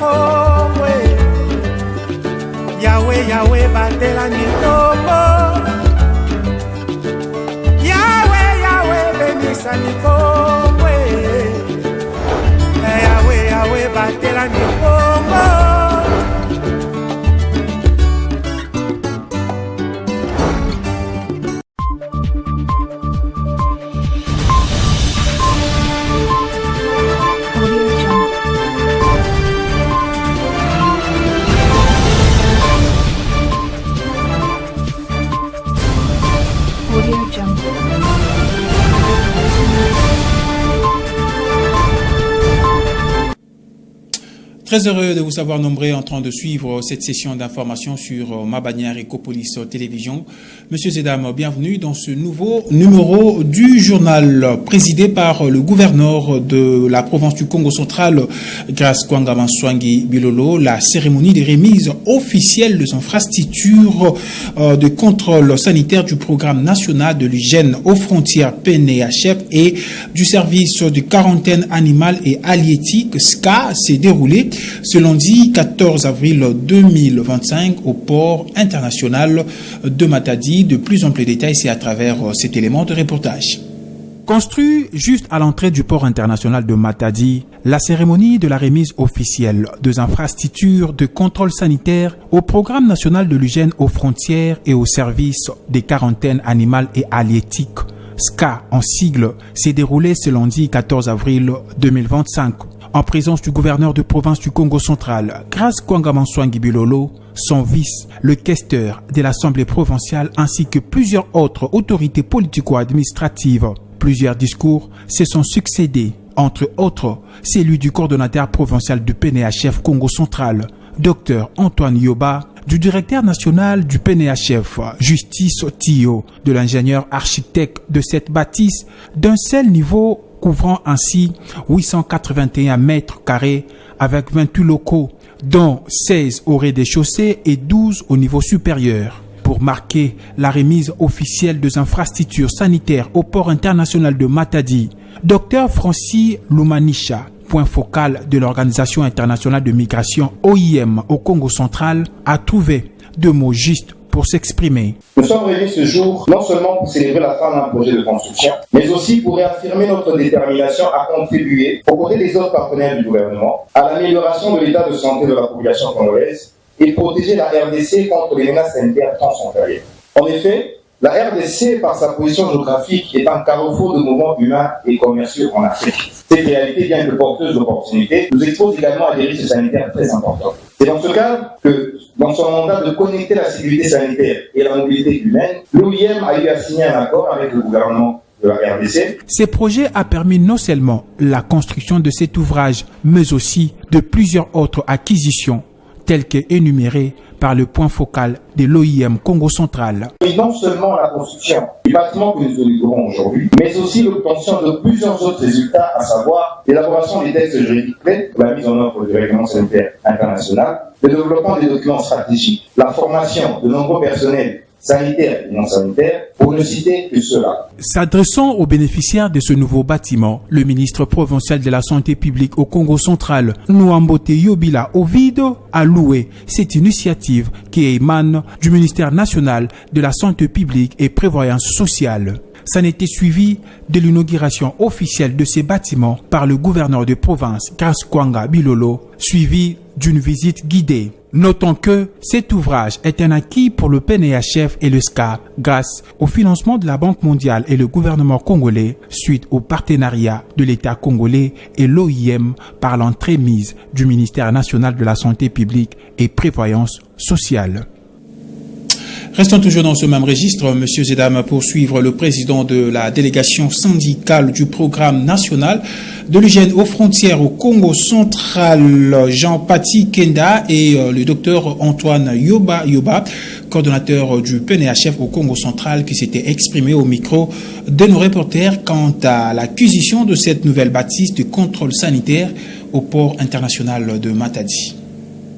Congo. Yahweh, Yahweh, batela ni Congo. Yahweh, Yahweh, benisa ni Congo. Yahweh, Yahweh, batela ni Congo. Très heureux de vous savoir nombreux en train de suivre cette session d'information sur ma bannière Ecopolis Télévision. Messieurs et dames, bienvenue dans ce nouveau numéro du journal présidé par le gouverneur de la province du Congo central, Grace Kwanga Manswangi Bilolo. La cérémonie de remise officielle de son infrastructure de contrôle sanitaire du programme national de l'hygiène aux frontières PNHF et du service de quarantaine animale et halieutique SCA s'est déroulée ce lundi 14 avril 2025 au port international de Matadi. De plus amples détails, c'est à travers cet élément de reportage. Construit juste à l'entrée du port international de Matadi, la cérémonie de la remise officielle des infrastructures de contrôle sanitaire au programme national de l'hygiène aux frontières et au service des quarantaines animales et halieutiques, SCA en sigle, s'est déroulée ce lundi 14 avril 2025. En présence du gouverneur de province du Congo central, Grace Kwanga Manswangi Bilolo, son vice, le questeur de l'Assemblée provinciale ainsi que plusieurs autres autorités politico-administratives. Plusieurs discours se sont succédés, entre autres celui du coordonnateur provincial du PNHF Congo central, Dr Antoine Yoba, du directeur national du PNHF, Justice Tio, de l'ingénieur architecte de cette bâtisse d'un seul niveau couvrant ainsi 881 mètres carrés avec 28 locaux, dont 16 au rez-de-chaussée et 12 au niveau supérieur. Pour marquer la remise officielle des infrastructures sanitaires au port international de Matadi, Dr Francis Lumanisha, point focal de l'Organisation internationale de migration OIM au Congo central, a trouvé deux mots justes pour s'exprimer. Nous sommes réunis ce jour non seulement pour célébrer la fin d'un projet de construction, mais aussi pour réaffirmer notre détermination à contribuer, aux côtés des autres partenaires du gouvernement, à l'amélioration de l'état de santé de la population congolaise et protéger la RDC contre les menaces sanitaires transfrontalières. En effet, la RDC, par sa position géographique, est un carrefour de mouvements humains et commerciaux en Afrique. Cette réalité, bien que porteuse d'opportunités, nous expose également à des risques sanitaires très importants. C'est dans ce cadre que, dans son mandat de connecter la sécurité sanitaire et la mobilité humaine, l'OIM a eu à signer un accord avec le gouvernement de la RDC. Ces projets ont permis non seulement la construction de cet ouvrage, mais aussi de plusieurs autres acquisitions, telles qu'énumérées par le point focal de l'OIM Congo central. Et non seulement la construction du bâtiment que nous inaugurons aujourd'hui, mais aussi l'obtention de plusieurs autres résultats, à savoir l'élaboration des textes juridiques clés pour la mise en œuvre du règlement sanitaire international, le développement des documents stratégiques, la formation de nombreux personnels sanitaires et non sanitaires, pour ne citer que cela. S'adressant aux bénéficiaires de ce nouveau bâtiment, le ministre provincial de la Santé publique au Congo central, Nwambote Yobila Ovido, a loué cette initiative qui émane du ministère national de la Santé publique et Prévoyance sociale. Ça n'était suivi de l'inauguration officielle de ces bâtiments par le gouverneur de province, Grace Kwanga Bilolo, suivi d'une visite guidée. Notons que cet ouvrage est un acquis pour le PNHF et le SCA grâce au financement de la Banque mondiale et le gouvernement congolais suite au partenariat de l'État congolais et l'OIM par l'entremise du ministère national de la Santé publique et Prévoyance sociale. Restons toujours dans ce même registre, messieurs et dames, pour suivre le président de la délégation syndicale du programme national de l'hygiène aux frontières au Congo central, Jean-Pati Kenda, et le docteur Antoine Yoba, coordonnateur du PNHF au Congo central, qui s'était exprimé au micro de nos reporters quant à l'acquisition de cette nouvelle bâtisse de contrôle sanitaire au port international de Matadi.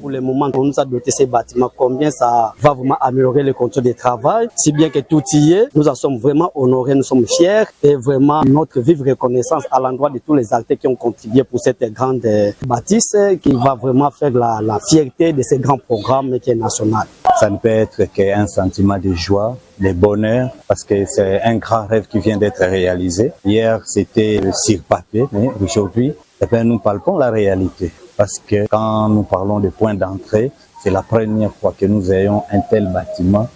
pour le moment, on nous a doté ces bâtiments. Combien ça va vraiment améliorer les conditions de travail, si bien que tout y est. Nous en sommes vraiment honorés, nous sommes fiers et vraiment notre vive reconnaissance à l'endroit de tous les acteurs qui ont contribué pour cette grande bâtisse qui va vraiment faire la fierté de ce grand programme qui est national. Ça ne peut être qu'un sentiment de joie, de bonheur, parce que c'est un grand rêve qui vient d'être réalisé. Hier, c'était sur papier, mais aujourd'hui, nous palpons la réalité. Parce que quand nous parlons de points d'entrée, c'est la première fois que nous ayons un tel bâtiment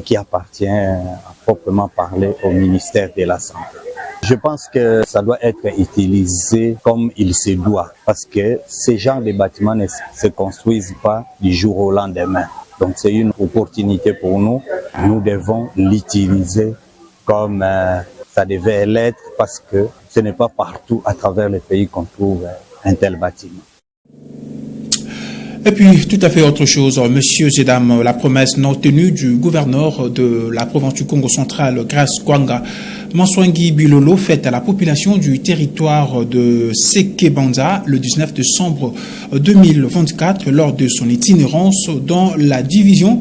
qui appartient à proprement parler au ministère de la Santé. Je pense que ça doit être utilisé comme il se doit, parce que ces genres de bâtiments ne se construisent pas du jour au lendemain. Donc c'est une opportunité pour nous. Nous devons l'utiliser comme ça devait l'être, parce que ce n'est pas partout à travers le pays qu'on trouve un tel bâtiment. Et puis, tout à fait autre chose, Monsieur Zedam, la promesse non tenue du gouverneur de la province du Congo central, Grace Kwanga Maswangi Bilolo, faite à la population du territoire de Sekebanza le 19 décembre 2024 lors de son itinérance dans la division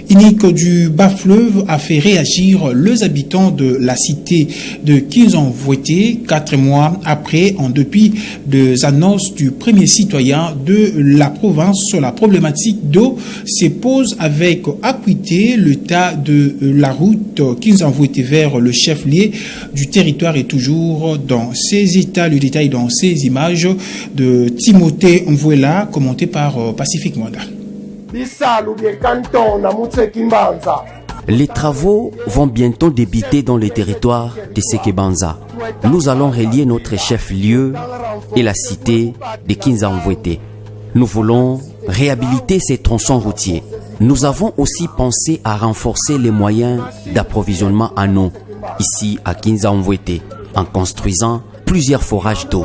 unique du Bas-Fleuve a fait réagir les habitants de la cité de Kinzanvouété 4 mois après, en dépit des annonces du premier citoyen de la province sur la problématique d'eau, se pose avec acuité. L'état de la route Kinzanvouété vers le chef-lieu du territoire est toujours dans ces états. Le détail dans ces images de Timothée Mvuela, commenté par Pacifique Mwanda. Les travaux vont bientôt débuter dans le territoire de Sekebanza. Nous allons relier notre chef-lieu et la cité de Kinzanvouété. Nous voulons réhabiliter ces tronçons routiers. Nous avons aussi pensé à renforcer les moyens d'approvisionnement en eau ici à Kinzanvouété en construisant plusieurs forages d'eau.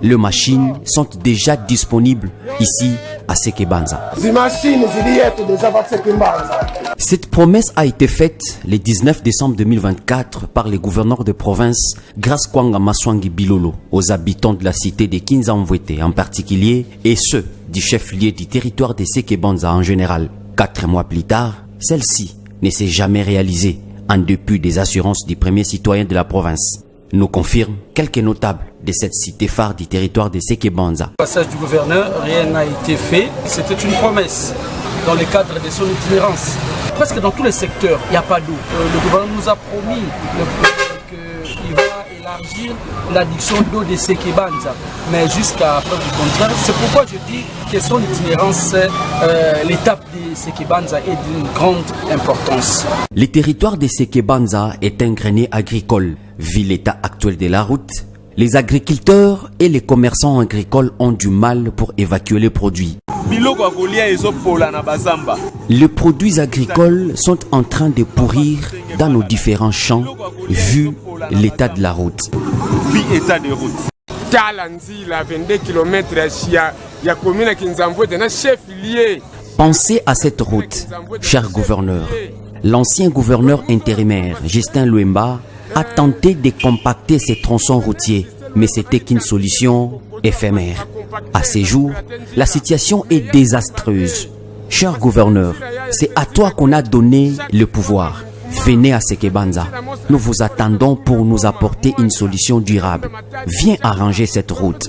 Les machines sont déjà disponibles ici à Sekebanza. Cette promesse a été faite le 19 décembre 2024 par le gouverneur de province Grace Kwanga Maswangi Bilolo aux habitants de la cité de Kinzanvouété en particulier et ceux du chef-lieu du territoire de Sekebanza en général. 4 mois plus tard, celle-ci ne s'est jamais réalisée en dépit des assurances du premier citoyen de la province. Nous confirme quelques notables de cette cité phare du territoire de Sekebanza. Au passage du gouverneur, rien n'a été fait. C'était une promesse dans le cadre de son itinérance. Presque dans tous les secteurs, il n'y a pas d'eau. Le gouverneur nous a promis qu'il va élargir l'adduction d'eau de Sekebanza. Mais jusqu'à preuve du contraire, c'est pourquoi je dis que son itinérance, l'étape de Sekebanza est d'une grande importance. Le territoire de Sekebanza est un grenier agricole. Vu l'état actuel de la route, les agriculteurs et les commerçants agricoles ont du mal pour évacuer les produits. Les produits agricoles sont en train de pourrir dans nos différents champs, vu l'état de la route. Pensez à cette route, cher gouverneur. L'ancien gouverneur intérimaire, Justin Luemba, a tenté de compacter ces tronçons routiers, mais c'était qu'une solution éphémère. À ces jours, la situation est désastreuse. Cher gouverneur, c'est à toi qu'on a donné le pouvoir. Venez à Sekebanza. Nous vous attendons pour nous apporter une solution durable. Viens arranger cette route.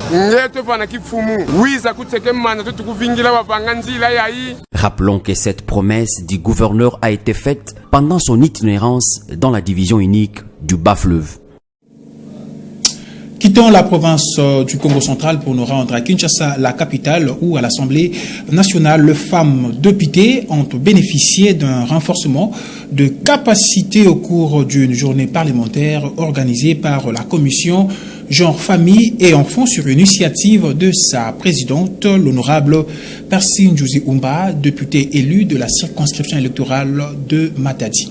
Rappelons que cette promesse du gouverneur a été faite pendant son itinérance dans la division unique du Bas-Fleuve. Quittons la province du Congo central pour nous rendre à Kinshasa, la capitale, où à l'Assemblée nationale, les femmes députées ont bénéficié d'un renforcement de capacité au cours d'une journée parlementaire organisée par la commission Genre, Famille et Enfants sur initiative de sa présidente, l'honorable Persine Josie Umba, députée élue de la circonscription électorale de Matadi.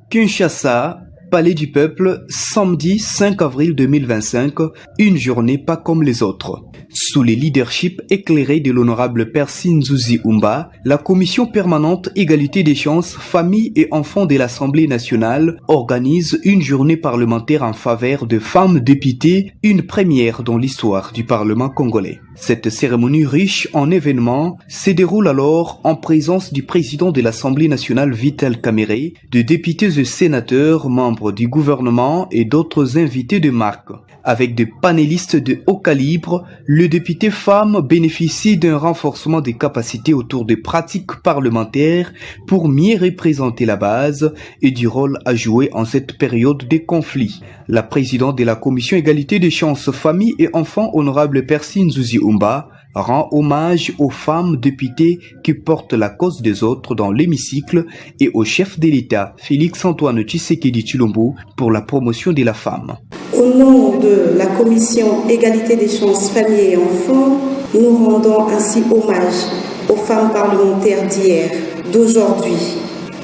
Kinshasa, Palais du Peuple, samedi 5 avril 2025, une journée pas comme les autres. Sous le leadership éclairé de l'honorable Persine Josie Umba, la commission permanente Égalité des chances, familles et enfants de l'Assemblée nationale organise une journée parlementaire en faveur de femmes députées, une première dans l'histoire du Parlement congolais. Cette cérémonie riche en événements se déroule alors en présence du président de l'Assemblée nationale Vital Kamerhe, de députés et sénateurs, membres du gouvernement et d'autres invités de marque. Avec des panélistes de haut calibre, le député femme bénéficie d'un renforcement des capacités autour des pratiques parlementaires pour mieux représenter la base et du rôle à jouer en cette période de conflit. La présidente de la commission égalité des chances famille et enfants, honorable Persine Nzuzi Umba, rend hommage aux femmes députées qui portent la cause des autres dans l'hémicycle et au chef de l'État, Félix-Antoine Tshisekedi Tshilombo, pour la promotion de la femme. Au nom de la commission égalité des chances famille et enfants, nous rendons ainsi hommage aux femmes parlementaires d'hier, d'aujourd'hui,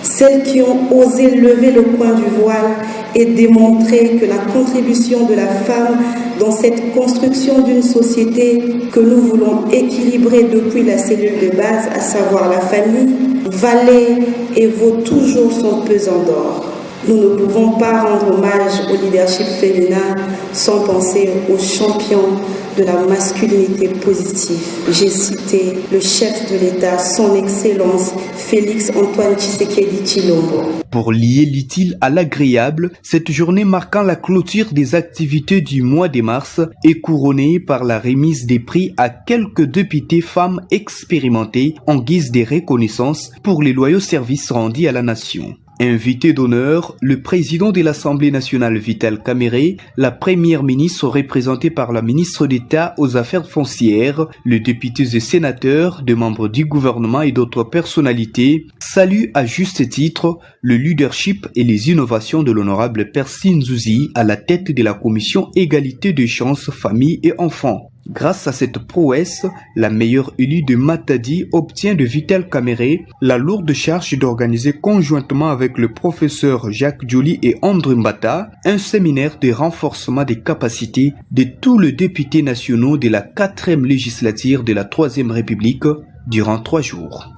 celles qui ont osé lever le coin du voile et démontrer que la contribution de la femme dans cette construction d'une société que nous voulons équilibrer depuis la cellule de base, à savoir la famille, valait et vaut toujours son pesant d'or. Nous ne pouvons pas rendre hommage au leadership féminin sans penser aux champions de la masculinité positive. J'ai cité le chef de l'État, son Excellence Félix-Antoine Tshisekedi Tshilombo. Pour lier l'utile à l'agréable, cette journée marquant la clôture des activités du mois de mars est couronnée par la remise des prix à quelques députés femmes expérimentées en guise de reconnaissance pour les loyaux services rendus à la nation. Invité d'honneur, le président de l'Assemblée nationale Vital Kamerhe, la première ministre représentée par la ministre d'État aux affaires foncières, les députés et sénateurs, des membres du gouvernement et d'autres personnalités saluent à juste titre le leadership et les innovations de l'honorable Persine Nzuzi à la tête de la commission égalité des chances famille et enfants. Grâce à cette prouesse, la meilleure élue de Matadi obtient de Vital Kamerhe la lourde charge d'organiser conjointement avec le professeur Jacques Joly et André Mbata un séminaire de renforcement des capacités de tous les députés nationaux de la 4e législature de la 3e République durant 3 jours.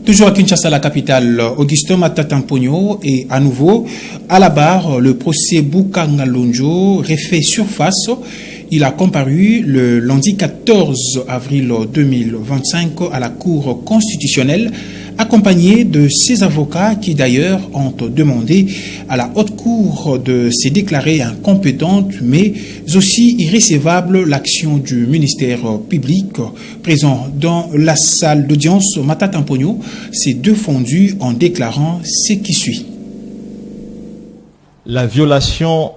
Toujours à Kinshasa, la capitale, Augustin Matata Mponyo est à nouveau à la barre. Le procès Boukangalonjo refait surface. Il a comparu le lundi 14 avril 2025 à la Cour constitutionnelle, accompagné de ses avocats qui d'ailleurs ont demandé à la Haute Cour de se déclarer incompétente, mais aussi irrécevable l'action du ministère public. Présent dans la salle d'audience, Matata Mponyo s'est défendu en déclarant ce qui suit. La violation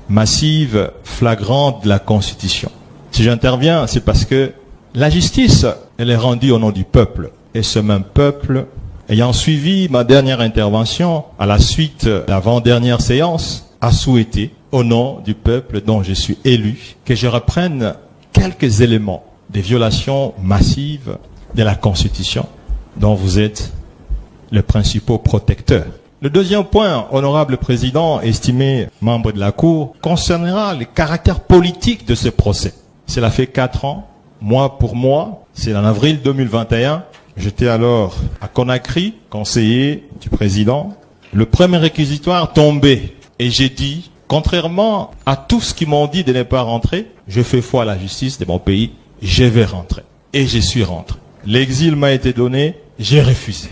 massive, flagrante de la Constitution. Si j'interviens, c'est parce que la justice, elle est rendue au nom du peuple. Et ce même peuple, ayant suivi ma dernière intervention, à la suite de l'avant-dernière séance, a souhaité, au nom du peuple dont je suis élu, que je reprenne quelques éléments des violations massives de la Constitution, dont vous êtes le principal protecteur. Le deuxième point, honorable président, estimé membre de la Cour, concernera le caractère politique de ce procès. Cela fait 4 ans, mois pour mois, c'est en avril 2021. J'étais alors à Conakry, conseiller du président. Le premier réquisitoire tombait et j'ai dit, contrairement à tout ce qu'ils m'ont dit de ne pas rentrer, je fais foi à la justice de mon pays, je vais rentrer. Et je suis rentré. L'exil m'a été donné, j'ai refusé.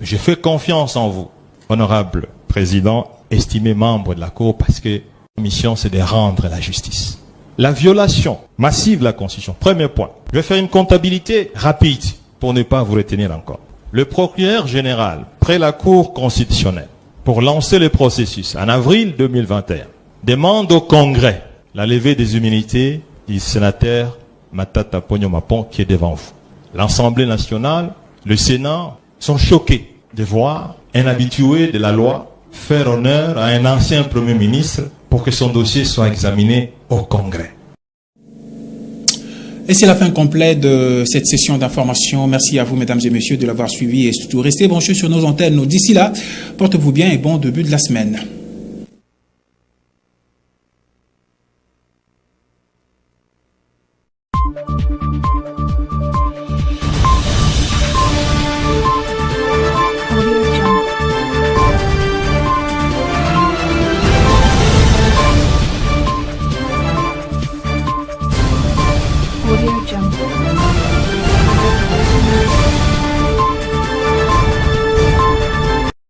Je fais confiance en vous, honorable président, estimé membre de la Cour, parce que la mission, c'est de rendre la justice. La violation massive de la Constitution. Premier point. Je vais faire une comptabilité rapide pour ne pas vous retenir encore. Le procureur général, près la Cour constitutionnelle, pour lancer le processus en avril 2021, demande au Congrès la levée des immunités du sénateur Matata Mponyo Mapon qui est devant vous. L'Assemblée nationale, le Sénat sont choqués de voir un habitué de la loi faire honneur à un ancien Premier ministre pour que son dossier soit examiné au Congrès. Et c'est la fin complète de cette session d'information. Merci à vous, mesdames et messieurs, de l'avoir suivi et surtout restez branchés sur nos antennes. D'ici là, portez-vous bien et bon début de la semaine.